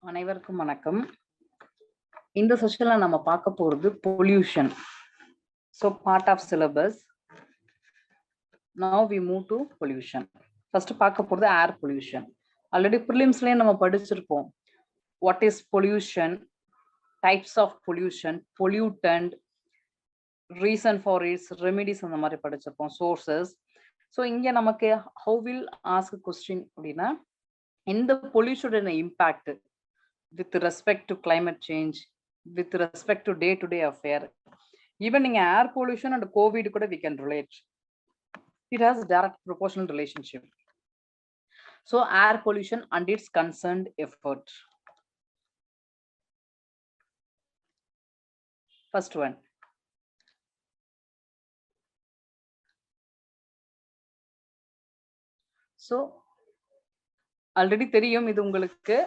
அனைவருக்கும் வணக்கம். இந்த செஷன்ல நம்ம பார்க்க போறது pollution. So part of syllabus. Now we move to pollution. First பார்க்க போறது air pollution. Already prelims-லயே நம்ம படிச்சிருப்போம். What is pollution? Types of pollution, pollutant, reason for its, remedies அந்த மாதிரி படிச்சிருப்போம். Sources. So இங்க நமக்கு how will ask a question அப்படின்னா இந்த pollution impact with respect to climate change, with respect to day-to-day affair. Even in air pollution and COVID, we can relate. It has direct proportional relationship. So air pollution and its concerned effort. First one. So already தெரியும் இது உங்களுக்கு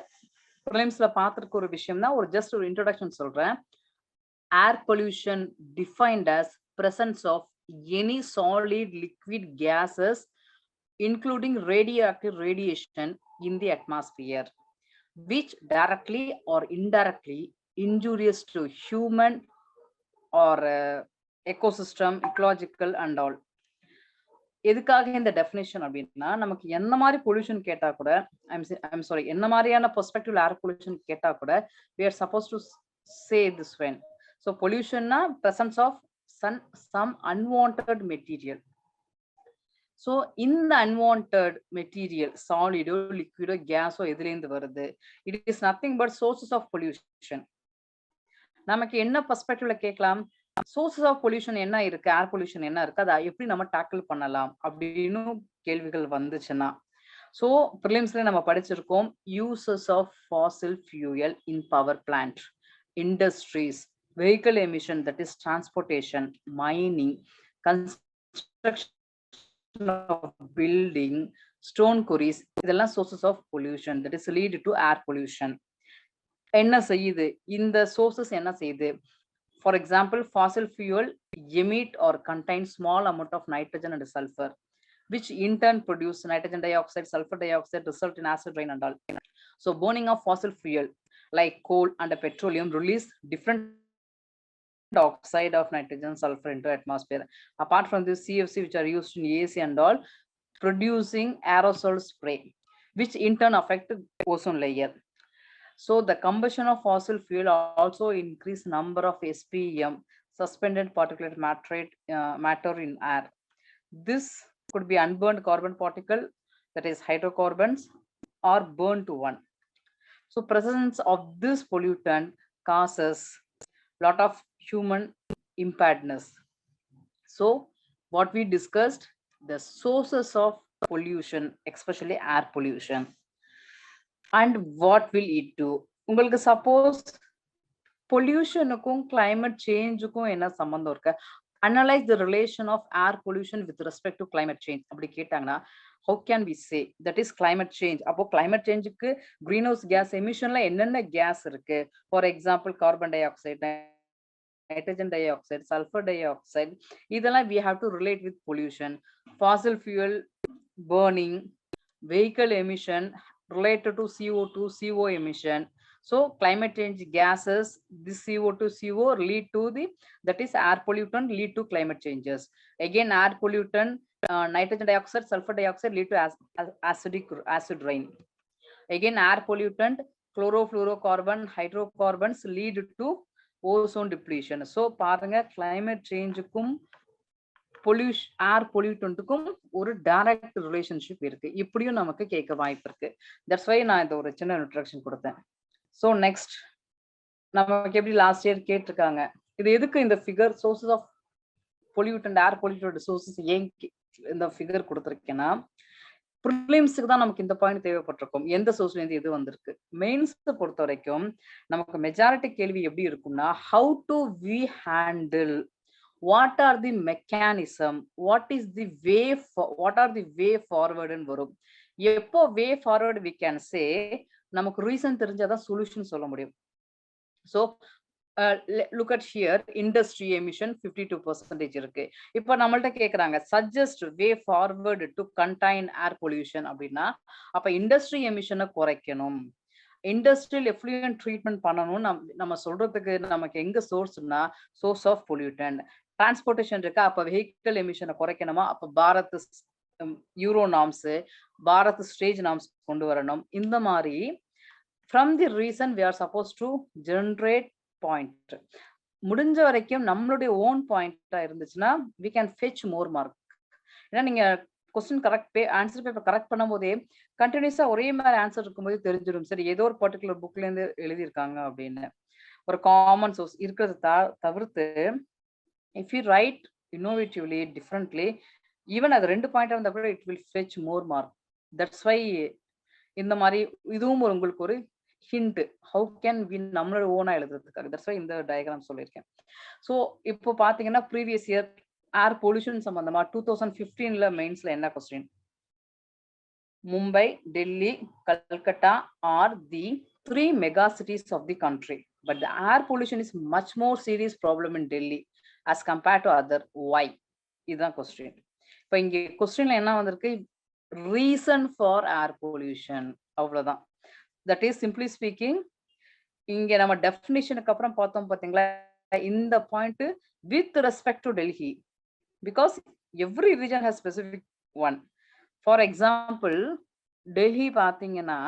prelims-ல பார்த்திருக்க ஒரு விஷயம் தான், ஒரு just ஒரு introduction சொல்றேன். Air pollution defined as presence of any solid liquid gases including radioactive radiation in the atmosphere which directly or indirectly injurious to human or ecosystem, ecological and all. எதுக்காக இந்த டெஃபினேஷன் அப்படின்னா நமக்கு என்ன மாதிரி pollution கேட்டா கூட I'm sorry என்ன மாதிரியான பெர்ஸ்பெக்டிவ்ல ஏர் பொல்யூஷன் கேட்டா கூட we are supposed to say this when. So pollution na presence of some unwanted material. So in the unwanted material, solid or liquid or gas or எதுலேந்து வருது, it is nothing but sources of pollution. நமக்கு என்ன பெர்ஸ்பெக்டிவ்ல கேட்கலாம், sources of pollution என்ன இருக்கு, air pollution என்ன இருக்கு, அதை எப்படி நம்ம tackle பண்ணலாம் அப்படின்னு கேள்விகள் வந்துச்சுன்னா, so prelims-ல நம்ம படிச்சிருக்கோம் uses of fossil fuel in power plant, industries, vehicle emission, that is transportation, mining, construction of building, stone quarries, இதெல்லாம் sources of pollution, that is lead to air pollution. என்ன செய்யுது இந்த sources என்ன செய்யுது, for example fossil fuel emit or contain small amount of nitrogen and sulfur which in turn produce nitrogen dioxide, sulfur dioxide, result in acid rain and all. So burning of fossil fuel like coal and petroleum release different oxide of nitrogen, sulfur into atmosphere. Apart from this, CFC which are used in AC and all, producing aerosol spray which in turn affect ozone layer. So the combustion of fossil fuel also increase number of SPM, suspended particulate matter in air. This could be unburned carbon particle, that is hydrocarbons, or burned to one. So presence of this pollutant causes lot of human impairedness. So what we discussed, the sources of pollution, especially air pollution, and what will it do. உங்களுக்கு suppose pollution-க்கும் climate change-க்கும் என்ன சம்பந்தம் இருக்கு, analyze the relation of air pollution with respect to climate change அப்படி கேட்டாங்கன்னா how can we say that is climate change. அப்போ climate change-க்கு greenhouse gas emission-ல என்னென்ன gas இருக்கு, for example carbon dioxide, nitrogen dioxide, sulfur dioxide, இதெல்லாம் we have to relate with pollution. Fossil fuel burning, vehicle emission related to CO2, CO emission. So climate change gases, this CO2, CO lead to the, that is air pollutant lead to climate changes. Again air pollutant, nitrogen dioxide, sulfur dioxide lead to acid rain. Again air pollutant, chlorofluorocarbon, hydrocarbons lead to ozone depletion. So பாருங்க climate change-க்கும் pollution, air pollutant-க்கும் ஒரு direct relationship இருக்கு, இப்படியும் நமக்கு கேட்க வாய்ப்பு இருக்கு. That's why நான் இந்த ஒரு சின்ன introduction கொடுத்தேன். So next நமக்கு எப்படி last year கேட்டிருக்காங்க, இது எதுக்கு இந்த figure sources of pollutant, air pollutant sources ஏன் இந்த figure கொடுத்திருக்கேன்னா prelims-க்கு தான் நமக்கு இந்த பாயிண்ட் தேவைப்பட்டிருக்கும், எந்த சோர்ஸ்ல இருந்து எது வந்திருக்கு. மெயின்ஸ் பொறுத்த வரைக்கும் நமக்கு மெஜாரிட்டி கேள்வி எப்படி இருக்கும்னா how to we handle, what are the mechanism, what is the way for, what are the way forward ன்னு வரும். எப்போ way forward we can say, நமக்கு ரீசன் தெரிஞ்சாதான் சொல்யூஷன் சொல்ல முடியும். So look at here, industry emission 52% இருக்கு. இப்போ நம்மள்ட்ட கேக்குறாங்க suggest way forward to contain air pollution அப்படின்னா அப்ப industry emission குறைக்கணும், இண்டஸ்ட்ரியல் எஃப்ளூயன்ட் ட்ரீட்மெண்ட் பண்ணணும் நம்ம சொல்றதுக்கு நமக்கு எங்க சோர்ஸ்னா சோர்ஸ் ஆஃப் பொல்யூட்டன். டிரான்ஸ்போர்ட்டேஷன் இருக்கா, அப்ப வெஹிக்கிள் எமிஷனை குறைக்கணுமா, அப்ப Bharat Euro norms, Bharat stage norms கொண்டு வரணும். இந்த மாதிரி from the reason we are suppose to generate point. முடிஞ்ச வரைக்கும் நம்மளுடைய ஓன் பாயிண்டா இருந்துச்சுன்னா we can fetch more mark. ஏன்னா நீங்க question correct answer paper correct பண்ணும் போதே கண்டினியூஸா ஒரே மாதிரி ஆன்சர் இருக்கும்போது தெரிஞ்சிடும், சரி ஏதோ ஒரு பர்டிகுலர் புக்ல இருந்து எழுதியிருக்காங்க அப்படின்னு. ஒரு காமன் சோர்ஸ் இருக்கிறத தவிர்த்து if you write innovatively differently, even அது 2 பாயிண்டா இருந்தா கூட it will fetch more mark. That's why இந்த மாதிரி இதுவும் உங்களுக்கு ஒரு ஹிண்ட், ஹவு கேன் வி நம்மளோட ஓனா எழுதுறதுக்காக. தட்ஸ் வை இந்த டயக்ராம் சொல்லியிருக்கேன். ஸோ இப்போ பாத்தீங்கன்னா ப்ரீவியஸ் இயர் ஏர் பொல்யூஷன் சம்பந்தமா 2015ல மெயின்ஸ்ல என்ன question? Mumbai, Delhi, Calcutta R the 3 mega cities of the country, but the air pollution is much more serious problem in Delhi as compared to other. Why? இதுதான் question. இப்போ இங்க கொஸ்டின்ல என்ன வந்திருக்கு? ரீசன் ஃபார் ஏர் பொல்யூஷன், அவ்வளவுதான். That is simply speaking. இங்க நம்ம டெஃபினிஷனுக்கு அப்புறம் பார்த்தோம் பாத்தீங்களா, இந்த point with respect to Delhi, because every region has specific one. For example Delhi பாத்தீங்கன்னா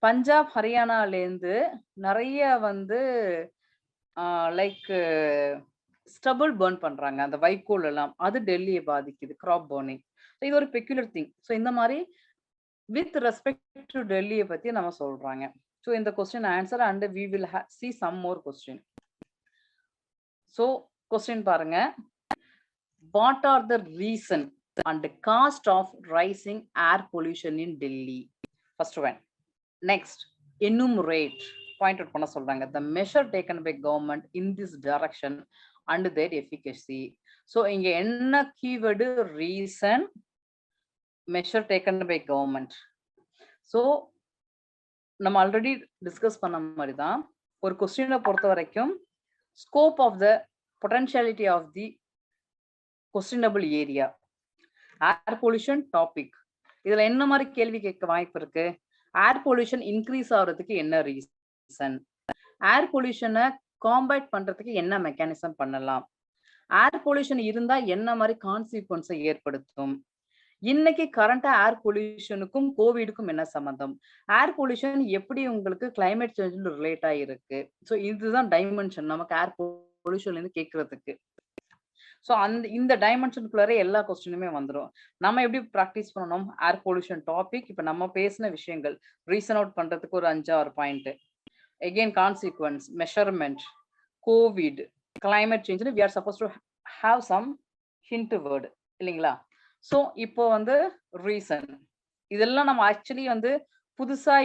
பஞ்சாப் ஹரியானாலேருந்து நிறைய வந்து லைக் ஸ்டபிள் பர்ன் பண்றாங்க, அந்த வைக்கோல் எல்லாம், அது டெல்லியை பாதிக்குது, கிராப் பர்னிங். இது ஒரு பெக்யூலர் திங். ஸோ இந்த மாதிரி வித் ரெஸ்பெக்ட் டு டெல்லியை பத்தி நம்ம சொல்றாங்க. ஸோ இந்த question answer and we will see some more question. So question பாருங்க, what are the reason and cost of rising air pollution in Delhi? First one. Next, enumerate, point out பண்ண சொல்றாங்க, the measure taken by government in this direction and their efficacy. So இங்க என்ன keyword? Reason, measure taken by government. So நம்ம already discuss பண்ண மாதிரி தான் ஒரு கொஸ்டினை பொறுத்த வரைக்கும் scope of the potentiality of the questionable area, air pollution topic. இதுல என்ன மாதிரி கேள்வி கேட்க வாய்ப்பு இருக்கு? ஏர் பொல்யூஷன் இன்க்ரீஸ் ஆகுறதுக்கு என்ன ரீசன்? ஏர் பொல்யூஷனை காம்பேட் பண்றதுக்கு என்ன மெக்கானிசம் பண்ணலாம்? ஏர் பொல்யூஷன் இருந்தா என்ன மாதிரி கான்சிக்வன்ஸை ஏற்படுத்தும்? இன்னைக்கு கரண்டா ஏர் பொல்யூஷனுக்கும் கோவிடுக்கும் என்ன சம்பந்தம்? ஏர் பொல்யூஷன் எப்படி உங்களுக்கு கிளைமேட் சேஞ்ச் ரிலேட் ஆயிருக்கு? ஸோ இதுதான் டைமென்ஷன் நமக்கு ஏர் பொல்யூஷன்ல இருந்து கேட்கறதுக்கு. ஸோ இந்த டைமென்ஷனுக்குள்ளார எல்லா கொஸ்டினுமே வந்துடும். நம்ம எப்படி ப்ராக்டிஸ் பண்ணணும்? ஏர் பொல்யூஷன் டாபிக், இப்போ நம்ம பேசின விஷயங்கள் ரீசன் அவுட் பண்றதுக்கு ஒரு 5-6 point, again consequence, measurement, covid, climate change, we are suppose to have some hint word இல்லைங்களா? ஸோ இப்போ வந்து ரீசன், இதெல்லாம் நம்ம ஆக்சுவலி வந்து புதுசா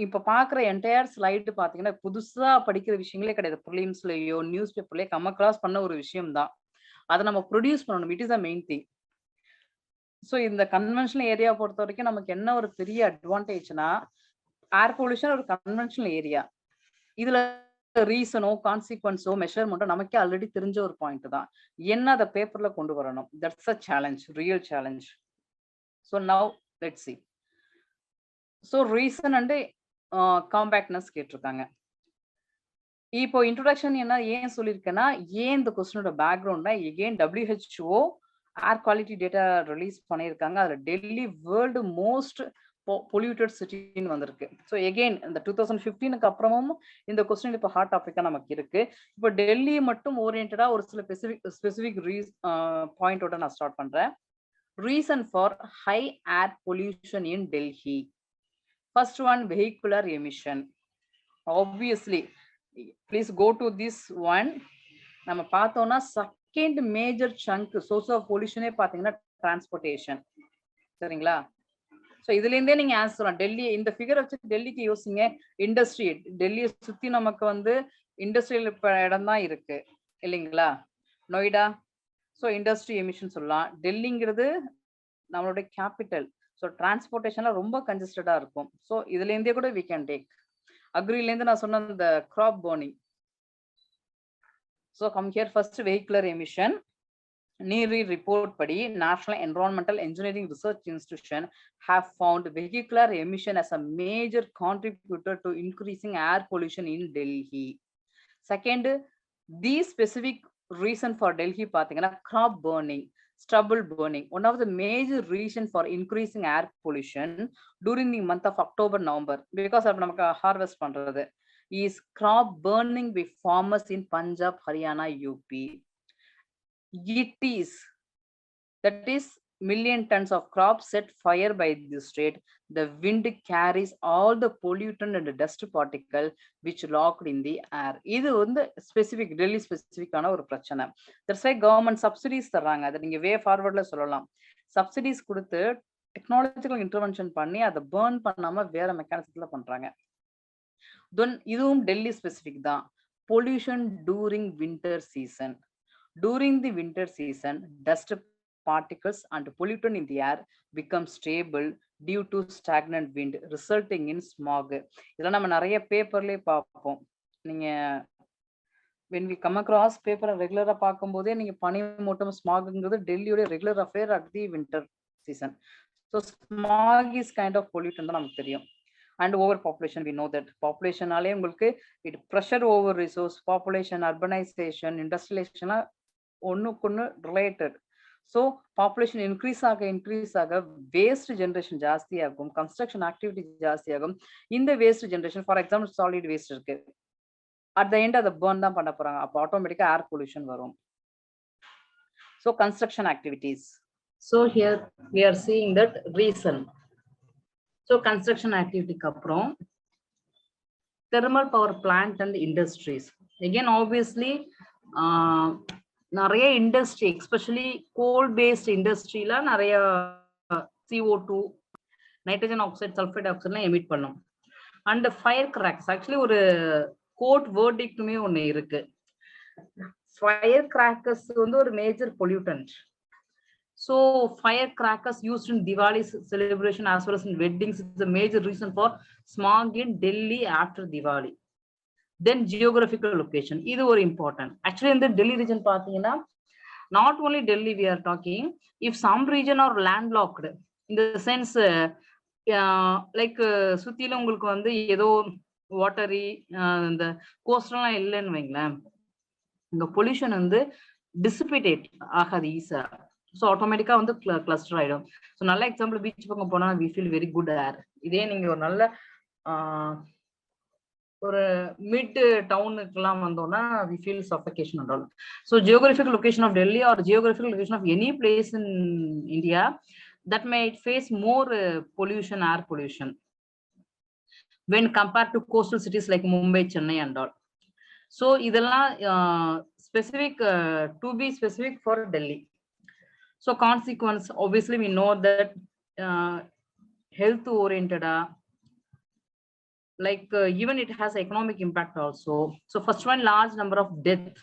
இப்போ பாக்குற என்டையர் ஸ்லைடு பாத்தீங்கன்னா புதுசா படிக்கிற விஷயங்களே கிடையாது. ப்ரிலிம்ஸ்லயோ நியூஸ் பேப்பர்லயோ கம் அக்ராஸ் பண்ண ஒரு விஷயம் தான். அதை நம்ம ப்ரொடியூஸ் பண்ணணும். It is the main thing. So இந்த கன்வென்ஷனல் ஏரியா பொறுத்த வரைக்கும் நமக்கு என்ன ஒரு பெரிய அட்வான்டேஜ்னா, ஏர் பொல்யூஷன் ஒரு கன்வென்ஷனல் ஏரியா, இதுல ரீசனோ கான்சிக்வன்ஸோ மெஷர்மெண்ட்டோ நமக்கே ஆல்ரெடி தெரிஞ்ச ஒரு பாயிண்ட் தான். என்ன அதை பேப்பர்ல கொண்டு வரணும், that's a challenge, real challenge. So now let's see. So reason and compactness கேட்டிருக்காங்க. இப்போ இன்ட்ரோடக்ஷன் என்ன ஏன் சொல்லியிருக்கேன்னா, ஏன் இந்த கொஸ்டினோட பேக்ரவுண்ட்னா, again WHO air quality data release பண்ணியிருக்காங்க. அதுல டெல்லி வேர்ல்டு மோஸ்ட் பொல்யூட்டட் சிட்டின்னு வந்திருக்கு. ஸோ எகெயின் இந்த 2015க்கு அப்புறமும் இந்த கொஸ்டின் இப்போ ஹாட் டாபிக்கா நமக்கு இருக்கு. இப்போ டெல்லி மட்டும் ஓரியன்டா ஒரு சில ஸ்பெசிபிக் பாயிண்டோட நான் ஸ்டார்ட் பண்றேன். Reason for high air pollution in Delhi. First one, vehicular emission. Obviously please go to this one. நம்ம பார்த்தோம்னா second major chunk source of பொல்யூஷனே பார்த்தீங்கன்னா டிரான்ஸ்போர்ட்டேஷன். சரிங்களா? ஸோ இதுல இருந்தே நீங்க ஆன்சர் சொல்லலாம். டெல்லி இந்த ஃபிகர் வச்சு டெல்லிக்கு யோசிங்க. இண்டஸ்ட்ரி, டெல்லியை சுத்தி நமக்கு வந்து இண்டஸ்ட்ரியல் இடம் தான் இருக்கு இல்லைங்களா? நொய்டா. ஸோ இண்டஸ்ட்ரி எமிஷன் சொல்லலாம். டெல்லிங்கிறது நம்மளுடைய கேபிட்டல். ஸோ டிரான்ஸ்போர்ட்டேஷன்ல ரொம்ப கன்ஜஸ்டடா இருக்கும். ஸோ இதுல இருந்தே கூட வி கேன் டேக். அக்ரிலேருந்து நான் சொன்ன இந்த crop burning. So come here, first vehicular emission. NEERI report padi National Environmental Engineering Research Institution have found vehicular emission as a major contributor to increasing air pollution in Delhi. Second, the specific reason for Delhi pathina crop burning, stubble burning. One of the major reason for increasing air pollution during the month of October, November, because of namakku harvest pandrathu, is crop burning by farmers in Punjab, Haryana, UP. It is, that is, million tons of crops set fire by the state. The wind carries all the pollutant and dust particle which locked in the air. இது வந்து specific Delhi ஸ்பெசிபிக்கான ஒரு பிரச்சனை. That's why government subsidies தர்றாங்க. அதை நீங்க வே ஃபார்வர்ட்ல சொல்லலாம். Subsidies கொடுத்து technological intervention பண்ணி அதை பேர்ன் பண்ணாம வேற மெக்கானிசத்துல பண்றாங்க. தென் இதுவும் டெல்லி ஸ்பெசிபிக் தான். Pollution during winter season. During the winter season, dust particles and pollutant in the air become stable due to stagnant wind, resulting in smog. இதெல்லாம் நம்ம நிறைய பேப்பர்லயே பார்ப்போம். நீங்க when we come across paper ரெகுலரா பார்க்கும்போதே நீங்க பனிமூட்டம் ஸ்மாக்ங்கிறது டெல்லியோட regular affair at the winter season. So smog is kind of pollutant தான் நமக்கு தெரியும். And overpopulation, we know that population நாலே உங்களுக்கு it pressure over resource, population, urbanization, industrialization ஒண்ணுக்குன்னு related. So population increase ஆக waste generation ஜாஸ்தி ஆகும், construction activity ஜாஸ்தி ஆகும். இந்த waste generation, for example solid waste இருக்கு, at the end அதை burn தான் பண்ண போறாங்க. அப்போ ஆட்டோமேட்டிக்கா air pollution வரும். So construction activities. So here we are seeing that reason. So construction activity அப்புறம் thermal power plant and industries. Again obviously நிறைய இண்டஸ்ட்ரி, எஸ்பெஷலி கோல் பேஸ்ட் இண்டஸ்ட்ரியில நிறைய CO2, நைட்ரஜன் ஆக்சைடு, சல்ஃபைட் ஆக்சைட்லாம் எமிட் பண்ணும். And fire cracks, actually ஒரு court வேர்டிக்ட்டுமே ஒன்று இருக்கு. ஃபயர் கிராக்கர்ஸ் வந்து ஒரு major pollutant. So fire crackers used in Diwali celebration as well as in weddings is the major reason for smog in Delhi after Diwali. Then geographical location, இது ஒரு important. Actually இந்த Delhi region பார்த்தீங்கன்னா, not only Delhi we are talking, if some region are landlocked in the sense like சுத்தில உங்களுக்கு வந்து ஏதோ watery இந்த கோஸ்டல்லாம் இல்லைன்னு வைங்களேன், இந்த பொல்யூஷன் வந்து டிசிபேட் ஆகாது ஈஸியா. ஸோ ஆட்டோமேட்டிக்கா வந்து கிளஸ்டர் ஆயிடும். ஸோ நல்ல எக்ஸாம்பிள் பீச் பக்கம் போனா வி ஃபீல் வெரி குட் ஏர். இதே நீங்க ஒரு நல்ல ஒரு மிட் டவுனுக்குலாம் வந்தோம்னா we feel suffocation and all. So geographical location of Delhi or geographical location of any place in India that might face more pollution, air pollution when compared to coastal cities like Mumbai, Chennai and all. So இதெல்லாம் specific to be specific for Delhi. So consequence, obviously we know that health oriented, like even it has economic impact also. So first one, large number of death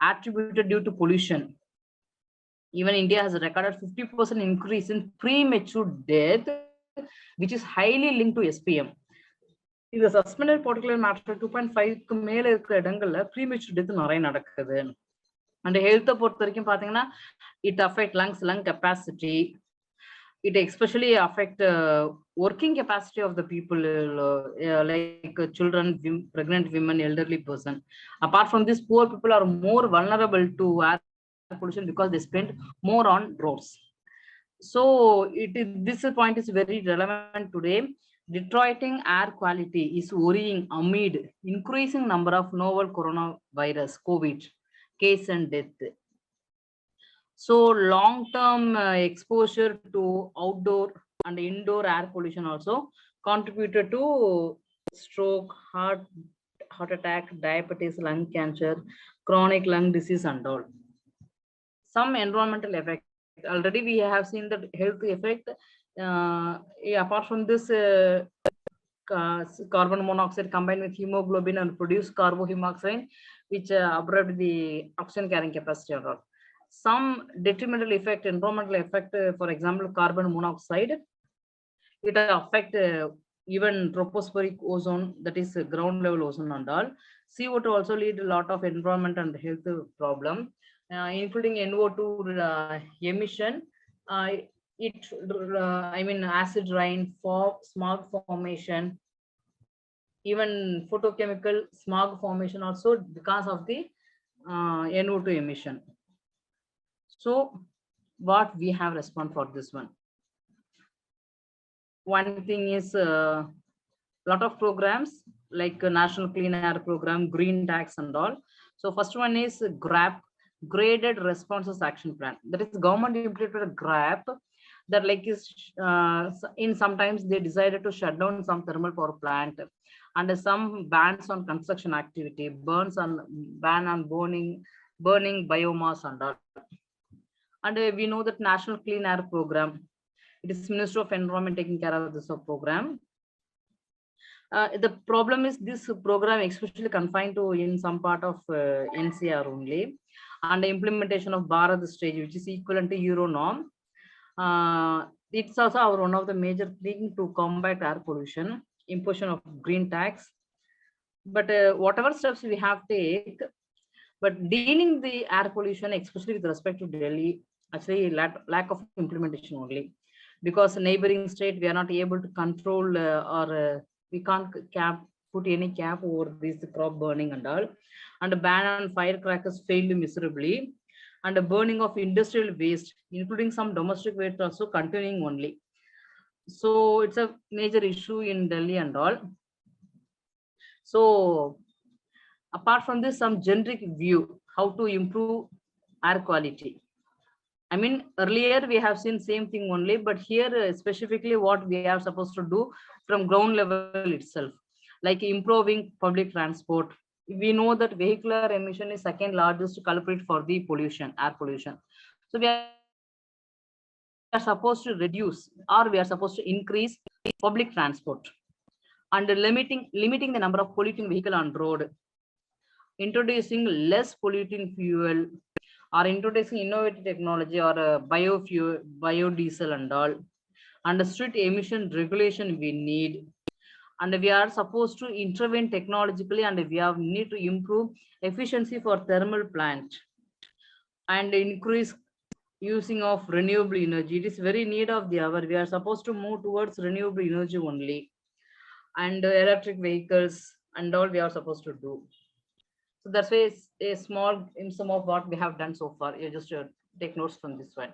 attributed due to pollution. Even India has recorded 50% increase in premature death, which is highly linked to SPM. In the suspended particulate matter 2.5 மேல இருக்கிற இடங்கள்ல premature death நிறைய நடக்குது. And health பொறுத்த வரைக்கும் பாத்தீங்கன்னா it affect lungs, lung capacity. It especially affect working capacity of the people, like children, pregnant women, elderly person. Apart from this, poor people are more vulnerable to air pollution because they spend more on roads. So this point is very relevant today. Deteriorating air quality is worrying amid increasing number of novel coronavirus COVID case and death. So long-term exposure to outdoor and indoor air pollution also contributed to stroke, heart attack, diabetes, lung cancer, chronic lung disease and all. Some environmental effect. Already we have seen the health effect. Apart from this, carbon monoxide combined with hemoglobin and produce carbohymoxide, which abrupt the oxygen carrying capacity and all. Some detrimental effect, environmental effect, for example, carbon monoxide, it affect even tropospheric ozone, that is ground level ozone and all. CO2 also lead a lot of environment and health problem. including NO2 emission. I mean, acid rain, fog, smog formation, even photochemical smog formation also because of the NO2 emission. So what we have respond for this one? One thing is lot of programs like National Clean Air Program, Green Tax and all. So first one is GRAP, Graded Responses Action Plan. That is government implemented a GRAP that like is in sometimes they decided to shut down some thermal power plant and some bans on construction activity, ban on burning biomass and all. And we know that National Clean Air Program, it is Ministry of Environment taking care of this program. The problem is this program especially confined to in some part of NCR only, and the implementation of Bharat stage, which is equivalent to Euro norm. It's also our one of the major thing to combat air pollution, imposition of green tax. But whatever steps we have take, but dealing the air pollution, especially with respect to Delhi, actually lack of implementation only, because neighboring state we are not able to control or we can't put any cap over this crop burning and all, and a ban on firecrackers failed miserably, and the burning of industrial waste, including some domestic waste, also continuing only. So it's a major issue in Delhi and all. So apart from this, some generic view how to improve air quality. I mean, earlier we have seen same thing only, but here specifically what we are supposed to do from ground level itself, like improving public transport. We know that vehicular emission is second largest culprit for the pollution, air pollution. So we are supposed to reduce or we are supposed to increase public transport and limiting the number of polluting vehicle on road, introducing less polluting fuel, or introducing innovative technology or biofuel, biodiesel and all, and strict emission regulation we need. And we are supposed to intervene technologically, and we have need to improve efficiency for thermal plant and increase using of renewable energy. It is very need of the hour. We are supposed to move towards renewable energy only, and electric vehicles and all we are supposed to do. So that's why it's a small in some of what we have done so far. You just take notes from this one.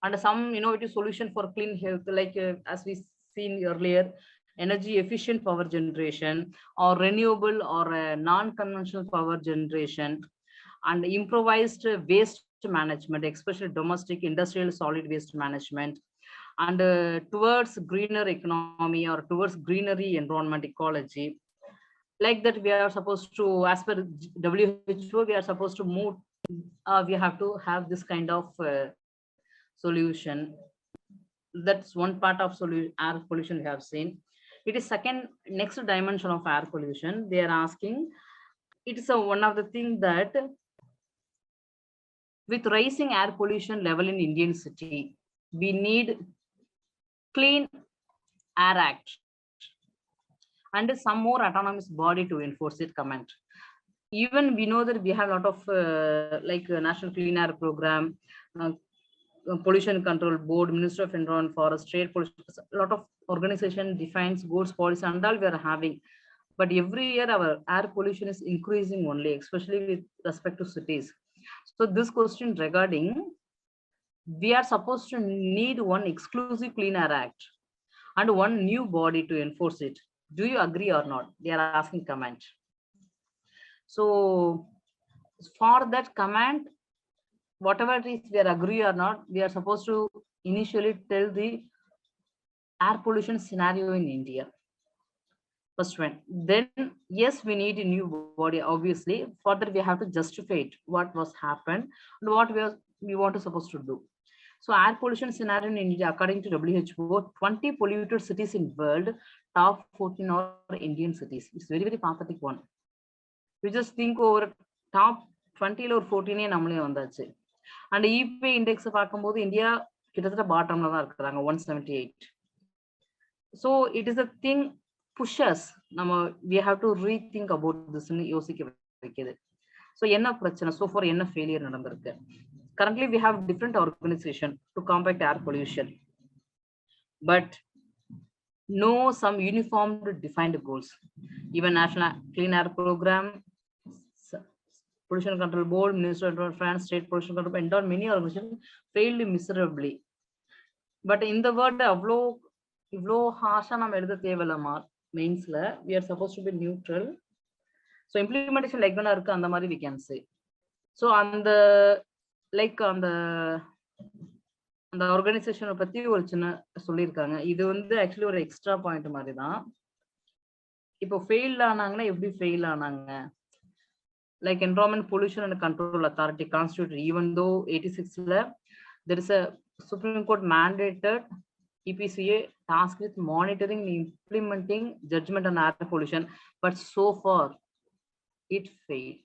And some innovative solution for clean health, like as we seen earlier, energy efficient power generation or renewable or non-conventional power generation, and improvised waste management, especially domestic industrial solid waste management, and towards greener economy or towards greenery environment ecology. Like that we are supposed to, as per WHO, we are supposed to move, we have to have this kind of solution. That's one part of air pollution we have seen. It is second next dimension of air pollution. They are asking, it is one of the things that with rising air pollution level in Indian city, we need Clean Air Act and some more autonomous body to enforce it comment. Even we know that we have a lot of National Clean Air Program, Pollution Control Board, Minister of Environment, Forest, Trade, Pollution, a lot of organization defines goods policy and all we are having. But every year our air pollution is increasing only, especially with respect to cities. So this question regarding, we are supposed to need one exclusive Clean Air Act and one new body to enforce it. Do you agree or not? They are asking comment. So for that comment, whatever it is we are agree or not, we are supposed to initially tell the air pollution scenario in India. First one. Then yes, we need a new body. Obviously, further we have to justify it, what was happened and what we want to supposed to do. So air pollution scenario in India, according to WHO, 20 polluted cities in world, top 14 are Indian cities. It's very, very pathetic one. We just think over top 20 or 14 நம்மளே வந்தாச்சு. And EPA index பார்க்கும்போது India கிட்டத்தட்ட பாட்டம்ல தான் இருக்காங்க, 178. So it is a thing push us. We have to rethink about this யோசிக்க வைக்குது. So என்ன பிரச்சனை, so far என்ன failure நடந்திருக்கு? Currently we have different organization to combat air pollution, but no some uniform defined goals. Even National Clean Air Program, Pollution Control Board, Ministry of France, State Pollution Control, and all many organizations failed miserably. But in the word இவ்வளோ ஹார்ஷா நம்ம எழுத தேவையில்ல மெயின்ஸ்ல. we are supposed to be neutral. So implementation like வேணா இருக்கு, அந்த மாதிரி we can say. So அந்த like அந்த ஆர்கனைசேஷனை பத்தி ஒரு சின்ன சொல்லியிருக்காங்க. இது வந்து ஆக்சுவலி ஒரு எக்ஸ்ட்ரா பாயிண்ட் மாதிரி தான். இப்போ ஃபெயில் ஆனாங்கன்னா எப்படி ஃபெயில் ஆனாங்க? Like environment pollution and control authority constitute, even though 86ல there is a Supreme Court mandated EPCA tasked with monitoring and implementing judgment on air pollution, but so far it failed.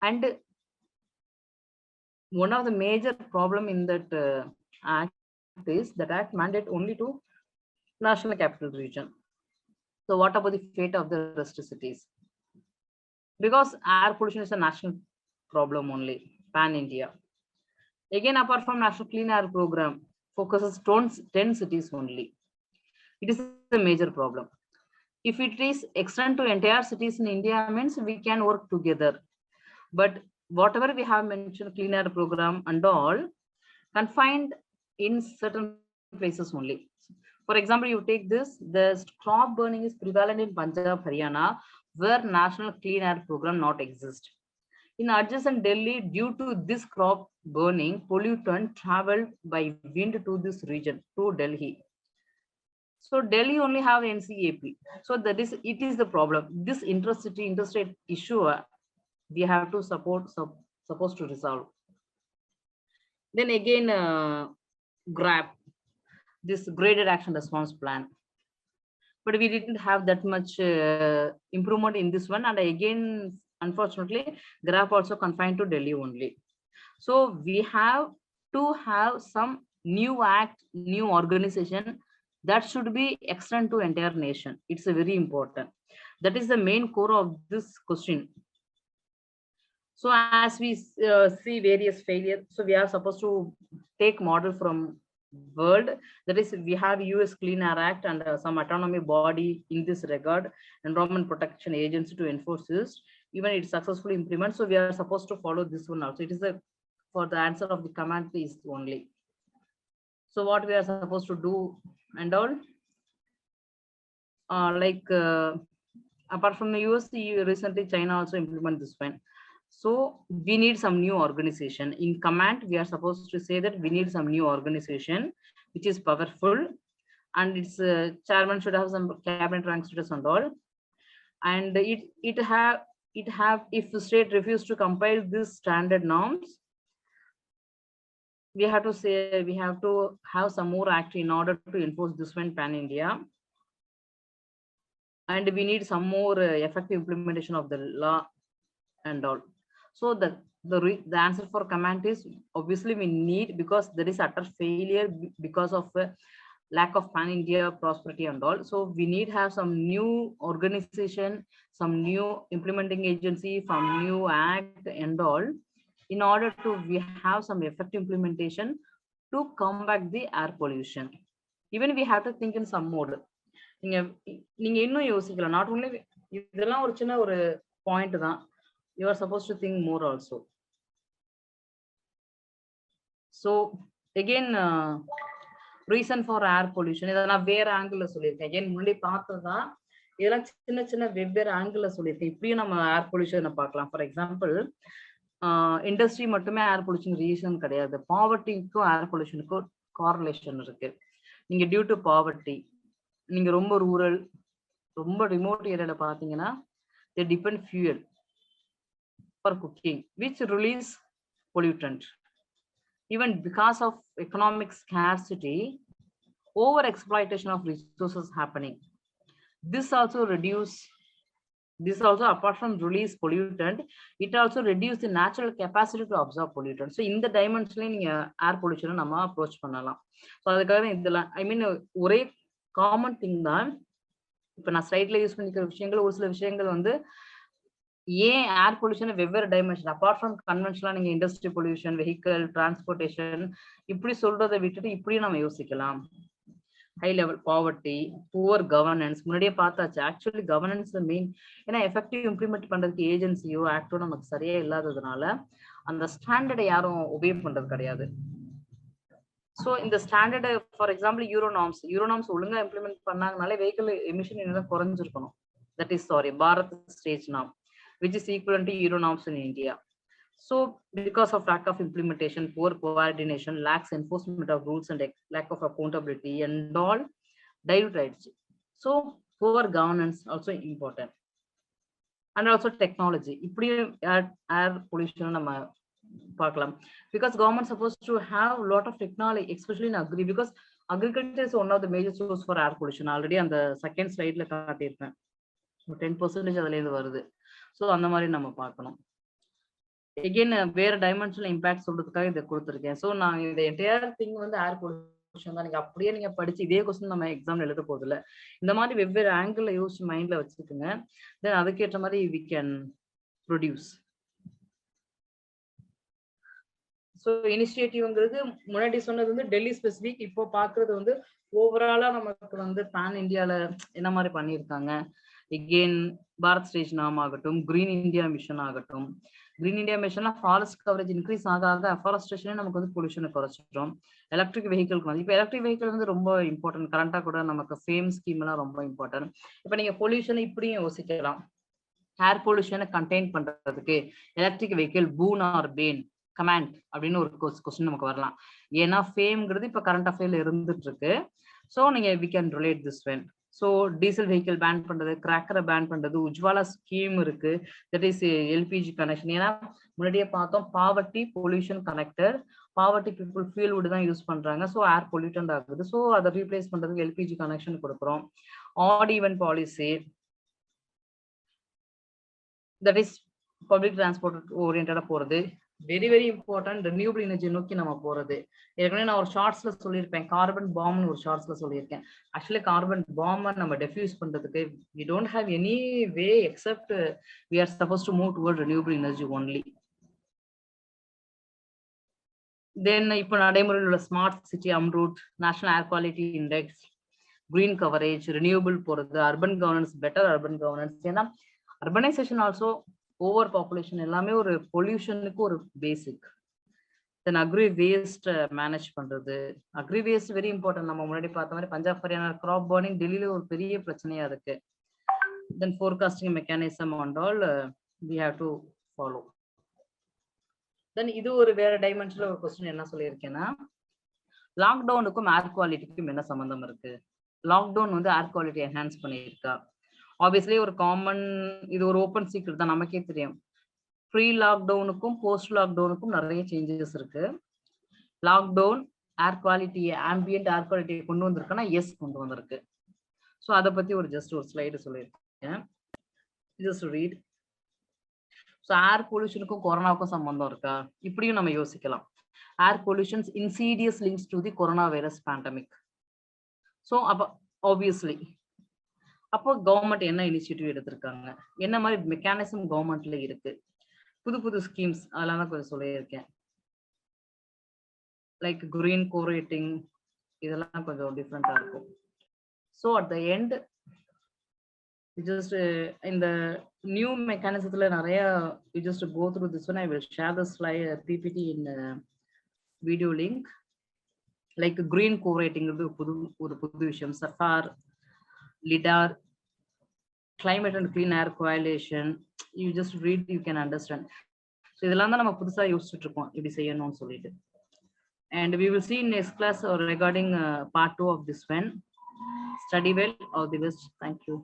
And one of the major problem in that act is that act mandate only to national capital region. So what about the fate of the rest cities? Because air pollution is a national problem only, pan India. Again, apart from National Clean Air Program focuses on 10 cities only. It is a major problem. If it is extend to entire cities in India, means we can work together. But whatever we have mentioned, Clean Air Program and all, confined in certain places only. For example, you take this, the crop burning is prevalent in Punjab, Haryana, where National Clean Air Program not exist. In adjacent Delhi, due to this crop burning, pollutant traveled by wind to this region, to Delhi. So Delhi only have NCAP. So that is, it is the problem. This interstate issue, we have to supposed to resolve. Then again, GRAP, this graded action response plan. But we didn't have that much improvement in this one. And again, unfortunately, GRAP also confined to Delhi only. So we have to have some new act, new organization that should be extended to entire nation. It's a very important. That is the main core of this question. So as we see various failures, so we are supposed to take model from world. That is, we have US Clean Air Act and some autonomy body in this regard, Environment Protection Agency to enforce this. Even it successfully implement. So we are supposed to follow this one also. It is a for the answer of the command is only. So what we are supposed to do and all, apart from the US, recently China also implement this one. So we need some new organization. In command, we are supposed to say that we need some new organization which is powerful, and its chairman should have some cabinet rank status and all. And it have if the state refuse to compile these standard norms, we have to say we have to have some more act in order to enforce this one pan India. And we need some more effective implementation of the law and all. So the answer for command is obviously we need, because there is utter failure because of lack of pan India prosperity and all. So we need have some new organization, some new implementing agency, some new act and all, in order to we have some effective implementation to combat the air pollution. Even we have to think in some mode. நீங்க இன்னும் யோசிக்கலாம். Not only இதெல்லாம் ஒரு சின்ன ஒரு point தான். You are supposed to think more also. So again, reason for air pollution, இதை நான் வேற ஆங்கிள் சொல்லியிருக்கேன். again முன்னாடி பார்த்ததுதான், இதெல்லாம் சின்ன சின்ன வெவ்வேறு ஆங்கிள் சொல்லியிருக்கேன். இப்படியும் நம்ம ஏர் பொல்யூஷனை பார்க்கலாம். ஃபார் எக்ஸாம்பிள், இண்டஸ்ட்ரி மட்டுமே ஏர் பொல்யூஷன் ரீசன் கிடையாது. பாவர்ட்டிக்கும் ஏர் பொல்யூஷனுக்கும் காரலேஷன் இருக்கு. நீங்க டியூ டு பாவர்ட்டி, நீங்க ரொம்ப ரூரல், ரொம்ப ரிமோட் ஏரியால பாத்தீங்கன்னா they depend fuel for cooking, which release pollutant. Even because of economic scarcity, over exploitation of resources happening. This also apart from release pollutant, it also reduce the natural capacity to absorb pollutant. So in the dimension நீங்க ஏர் பொல்யூஷனை நம்ம approach பண்ணலாம். So அதுக்காக இதெல்லாம் ஐ மீன் ஒரே common thing தான். இப்போ நான் ஸ்லைட்ல use பண்ணிக்கிற விஷயங்கள், ஒரு சில விஷயங்கள் வந்து ஏன் ஏர் பொல்யூஷன் வெவ்வேறு டைமென்ஷன் அப்பார்ட் ஃப்ரம் கன்வென்ஷனலா நீங்க இண்டஸ்ட்ரி பொல்யூஷன், வெஹிக்கல், டிரான்ஸ்போர்டேஷன் இப்படி சொல்றதை விட்டுட்டு இப்படியும் நம்ம யோசிக்கலாம். High level poverty, poor governance முன்னாடியே பார்த்தாச்சு. ஆக்சுவலி கவர்னன்ஸ் மெயின், ஏன்னா எஃபெக்டிவ் இம்ப்ளிமெண்ட் பண்றதுக்கு ஏஜென்சியோ ஆக்டோ நமக்கு சரியா இல்லாததுனால அந்த ஸ்டாண்டர்டை யாரும் ஒபே பண்றது கிடையாது. ஸோ இந்த ஸ்டாண்டர்டு ஃபார் எக்ஸாம்பிள் யூரோநாம்ஸ் ஒழுங்கா இம்ப்ளிமெண்ட் பண்ணாங்கனாலே வெஹிக்கிள் எமிஷன் இன்னும் குறைஞ்சிருக்கணும். தட் இஸ் பாரத் ஸ்டேஜ் நாம் which is equal to euro norms in India. So because of lack of implementation, poor coordination, lax enforcement of rules and lack of accountability and all dilute. So poor governance also important. And also technology. இப்படியும் air pollution நம்ம பார்க்கலாம். Because government supposed to have a lot of technology, especially in agri, because agriculture is one of the major source for air pollution. Already on the second slide ல காட்டியிருப்பேன். 10% அதுல இருந்து வருது. So அந்த மாதிரி நம்ம பார்க்கணும். again வேற டைமென்ஷனல் இம்பாக்ட் சொல்றதுக்காக இதை கொடுத்துருக்கேன். ஸோ நான் இந்த என்டையர் திங் ஏர் பொல்யூஷன் தான். நீங்க அப்படியே நீங்க படிச்சு இதே கொஸ்டின் நம்ம எக்ஸாம்ல எழுத போகுது இல்லை. இந்த மாதிரி வெவ்வேறு ஆங்கிள் யோசிச்சு மைண்ட்ல வச்சுக்கோங்க. தென் அதுக்கேற்ற மாதிரி வி கேன் ப்ரொடியூஸ். ஸோ இனிஷியேட்டிவ்ங்கிறது முன்னாடி சொன்னது டெல்லி ஸ்பெசிபிக், இப்போ பாக்குறது ஓவராலா நமக்கு பேன் இந்தியால என்ன மாதிரி பண்ணியிருக்காங்க. எகெயின் பாரத் ஸ்டேஜ் நாம் ஆகட்டும், கிரீன் இந்தியா மிஷன் ஆகட்டும். கிரீன் இந்தியா மிஷன்ல ஃபாரஸ்ட் கவரேஜ் இன்க்ரீஸ் ஆக அஃபாரஸ்ட்ரேஷனே நமக்கு பொல்யூஷனை குறைச்சிட்டோம். எலக்ட்ரிக் வெஹிக்கிள்க்கு இப்போ எலக்ட்ரிக் வெஹிக்கிள் ரொம்ப இம்பார்ட்டன்ட். கரண்டா கூட நமக்கு ஃபேம் ஸ்கீம் எல்லாம் ரொம்ப இம்பார்ட்டன்ட். இப்போ நீங்க பொல்யூஷனை இப்படியும் யோசிக்கலாம். ஏர் பொல்யூஷனை கண்டெயின் பண்றதுக்கு electric vehicle boon or bane command அப்படின்னு ஒரு கொஸ்டின் நமக்கு வரலாம். ஏன்னா ஃபேம்ங்கிறது இப்போ கரண்ட் அஃபேர்ல இருந்துட்டு இருக்கு. ஸோ நீங்க we can relate this when. So diesel vehicle ban பண்றது, கிராக்கரை பேன் பண்றது, உஜ்வாலா ஸ்கீம் இருக்கு, தட் இஸ் எல்பிஜி கனெக்ஷன். ஏன்னா முன்னாடியே பார்த்தோம் poverty pollution connector, poverty people fuel wood தான் யூஸ் பண்றாங்க. ஸோ ஏர் பொல்யூட்டன்ட் ஆகுது. ஸோ அதை ரீப்ளேஸ் பண்றதுக்கு எல்பிஜி கனெக்ஷன் கொடுக்குறோம். Odd even policy, that is public transport ஓரியன்டா போறது. Very very important renewable energy நோக்கி நம்ம போறது. ஏற்கனவே நான் ஒரு ஷார்ட்ஸ்ல சொல்லியிருப்பேன், கார்பன் பாம்னு ஒரு ஷார்ட்ஸ்ல சொல்லியிருக்கேன். ஆக்சுவலி கார்பன் பாம்பை நம்ம டெஃப்யூஸ் பண்றதுக்கு we don't have any way except we are supposed to move toward renewable energy only. தென் இப்போ நடைமுறையில் உள்ள smart city AMRUT, national air quality index, green coverage, renewable போறது, urban governance, better urban governance. ஏன்னா urbanisation also over population எல்லாமே ஒரு பொல்யூஷனுக்கு ஒரு basic. Then agri waste manage பண்றது. Agri waste very important. நம்ம முன்னாடி பார்த்த மாதிரி பஞ்சாப் ஹரியானா கிராப் பர்னிங் டெல்லியில ஒரு பெரிய பிரச்சனையா இருக்கு. Then forecasting mechanism and all we have to follow. Then இது ஒரு வேற டைமென்ஷன்ல ஒரு கொஸ்டின் என்ன சொல்லியிருக்கேன்னா, லாக்டவுனுக்கும் ஏர் குவாலிட்டிக்கும் என்ன சம்பந்தம் இருக்கு? லாக்டவுன் ஏர் குவாலிட்டி என்ஹான்ஸ் பண்ணியிருக்கா? ஆப்வியஸ்லி ஒரு காமன், இது ஒரு ஓப்பன் சீக்ரெட் தான், நமக்கே தெரியும். ப்ரீ லாக்டவுனுக்கும் போஸ்ட் லாக்டவுனுக்கும் நிறைய சேஞ்சஸ் இருக்கு. லாக்டவுன் ஏர் குவாலிட்டியை, ஆம்பியன்ட் ஏர் குவாலிட்டியை கொண்டு வந்திருக்குன்னா எஸ் கொண்டு வந்திருக்கு. ஸோ அதை பத்தி ஜஸ்ட் ஒரு ஸ்லைடு சொல்லியிருக்கேன். Just read. ஸோ ஏர் பொல்யூஷனுக்கும் கொரோனாவுக்கும் சம்பந்தம் இருக்கா? இப்படியும் நம்ம யோசிக்கலாம். ஏர் pollutions insidious links to the corona virus pandemic. So அப்போ ஆப்வியஸ்லி அப்போ கவர்மெண்ட் என்ன இனிஷியேட்டிவ் எடுத்திருக்காங்க, என்ன மாதிரி மெக்கானிசம் கவர்மெண்ட்ல இருக்கு, புது புது ஸ்கீம்ஸ் அதெல்லாம் தான் கொஞ்சம் சொல்லியிருக்கேன். லைக் கிரீன் கோரேட்டிங், இதெல்லாம் கொஞ்சம் டிஃப்ரெண்டா இருக்கும். So at the end just இந்த நியூ மெக்கானிசத்துல நிறைய just go through this one. I will share the slide PPT in video link. Like green கோரேட்டிங்கிறது ஒரு புது விஷயம். Zafar, lidar, climate and clean air coalition, you just read, you can understand. So இதெல்லாம் தான் நம்ம புதுசா யோசிச்சுட்டு இருக்கோம் இப்படி செய்யணும்னு சொல்லிட்டு. And we will see in next class regarding part 2 of this one. Study well, all the best. Thank you.